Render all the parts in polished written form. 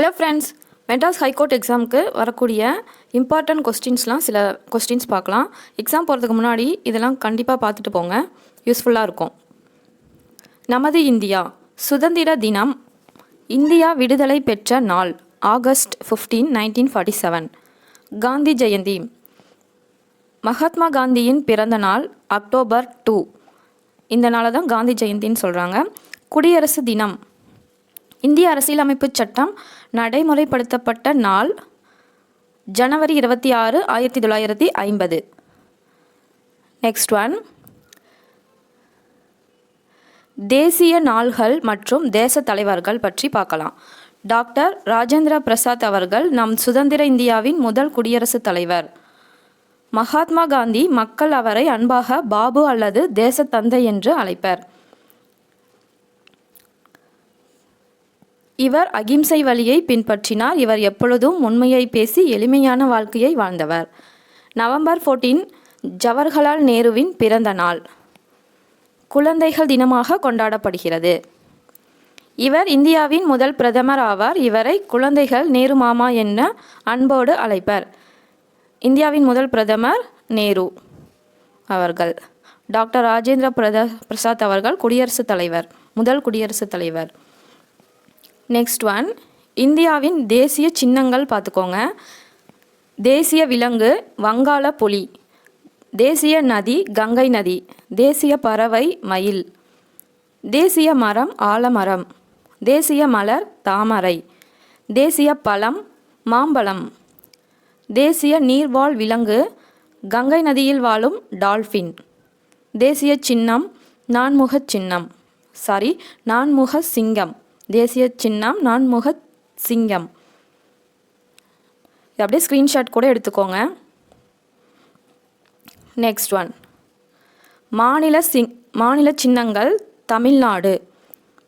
Hello friends, Madras high court எக்ஸாமுக்கு வரக்கூடிய important கொஸ்டின்ஸ்லாம் சில கொஸ்டின்ஸ் பார்க்கலாம். எக்ஸாம் போகிறதுக்கு முன்னாடி இதெல்லாம் கண்டிப்பாக பார்த்துட்டு போங்க, யூஸ்ஃபுல்லாக இருக்கும். நமது இந்தியா சுதந்திர தினம். இந்தியா விடுதலை பெற்ற நாள் ஆகஸ்ட் 15, 1947. காந்தி ஜெயந்தி. மகாத்மா காந்தியின் பிறந்த நாள் அக்டோபர் 2. இந்த நாளை தான் காந்தி ஜெயந்தின்னு சொல்கிறாங்க. குடியரசு தினம். இந்திய அரசியலமைப்பு சட்டம் நடைமுறைப்படுத்தப்பட்ட நாள் ஜனவரி 26, 1950. நெக்ஸ்ட் ஒன், தேசிய நாள்கள் மற்றும் தேச தலைவர்கள் பற்றி பார்க்கலாம். டாக்டர் ராஜேந்திர பிரசாத் அவர்கள் நம் சுதந்திர இந்தியாவின் முதல் குடியரசுத் தலைவர். மகாத்மா காந்தி மக்கள் அவரை அன்பாக பாபு அல்லது தேசத்தந்தை என்று அழைப்பர். இவர் அகிம்சை வழியை பின்பற்றினார். இவர் எப்பொழுதும் உண்மையை பேசி எளிமையான வாழ்க்கையை வாழ்ந்தவர். நவம்பர் 14 ஜவஹர்லால் நேருவின் பிறந்த நாள். குழந்தைகள் தினமாக கொண்டாடப்படுகிறது. இவர் இந்தியாவின் முதல் பிரதமர் ஆவார். இவரை குழந்தைகள் நேரு மாமா என அன்போடு அழைப்பர். இந்தியாவின் முதல் பிரதமர் நேரு அவர்கள். டாக்டர் ராஜேந்திர பிரசாத் அவர்கள் குடியரசுத் தலைவர், முதல் குடியரசுத் தலைவர். நெக்ஸ்ட் ஒன், இந்தியாவின் தேசிய சின்னங்கள் பார்த்துக்கோங்க. தேசிய விலங்கு வங்காள புலி. தேசிய நதி கங்கை நதி. தேசிய பறவை மயில். தேசிய மரம் ஆலமரம். தேசிய மலர் தாமரை. தேசிய பழம் மாம்பழம். தேசிய நீர்வாழ் விலங்கு கங்கை நதியில் வாழும் டால்ஃபின். தேசிய சின்னம் நான்முக சின்னம், நான்முக சிங்கம். தேசிய சின்னம் நான்முக சிங்கம். இது அப்படியே ஸ்க்ரீன்ஷாட் கூட எடுத்துக்கோங்க. நெக்ஸ்ட் ஒன், மாநில சின்னங்கள் தமிழ்நாடு.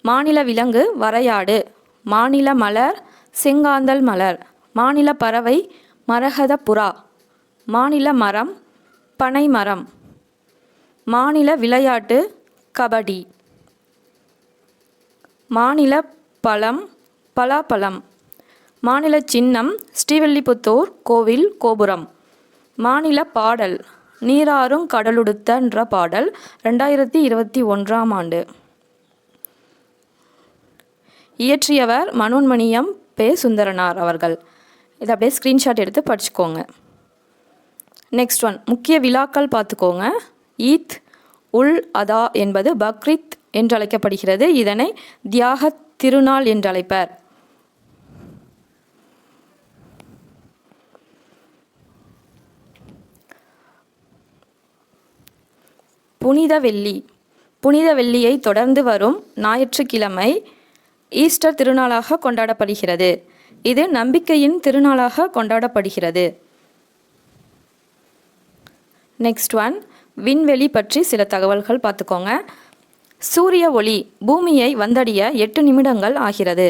மாநில விலங்கு வரையாடு. மாநில மலர் செங்காந்தல் மலர். மாநில பறவை மரகத புறா. மாநில மரம் பனை மரம். மாநில விளையாட்டு கபடி. மாநில பழம் பலாப்பழம். மாநில சின்னம் ஸ்ரீவில்லிபுத்தூர் கோவில் கோபுரம். மாநில பாடல் நீராறும் கடலுடுத்தன்ற பாடல் 2021 ஆண்டு. இயற்றியவர் மனோன்மணியம் பே. சுந்தரனார் அவர்கள். இதை அப்படியே ஸ்க்ரீன்ஷாட் எடுத்து படிச்சுக்கோங்க. நெக்ஸ்ட் ஒன், முக்கிய விழாக்கள் பார்த்துக்கோங்க. ஈத் உல் அதா என்பது பக்ரீத் என்று அழைக்கப்படுகிறது. இதனை தியாக திருநாள் என்று அழைப்பர். புனித வெள்ளி. புனித வெள்ளியை தொடர்ந்து வரும் ஞாயிற்றுக்கிழமை ஈஸ்டர் திருநாளாக கொண்டாடப்படுகிறது. இது நம்பிக்கையின் திருநாளாக கொண்டாடப்படுகிறது. நெக்ஸ்ட் ஒன், விண்வெளி பற்றி சில தகவல்கள் பார்த்துக்கோங்க. சூரிய ஒளி பூமியை வந்தடைய 8 நிமிடங்கள் ஆகிறது.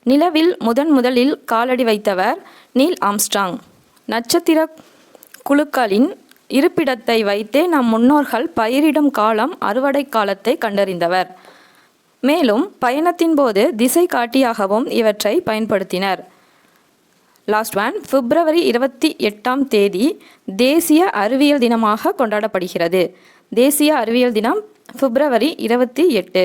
நிலவில் முதலில் காலடி வைத்தவர் நீல் ஆம்ஸ்ட்ராங். நட்சத்திர குழுக்களின் இருப்பிடத்தை வைத்தே நம் முன்னோர்கள் பயிரிடும் காலம் அறுவடை காலத்தை கண்டறிந்தவர். மேலும் பயணத்தின் போது திசை காட்டியாகவும் இவற்றை பயன்படுத்தினர். லாஸ்ட் ஒன், பிப்ரவரி 28 தேசிய அறிவியல் தினமாக கொண்டாடப்படுகிறது. தேசிய அறிவியல் தினம் பிப்ரவரி 28.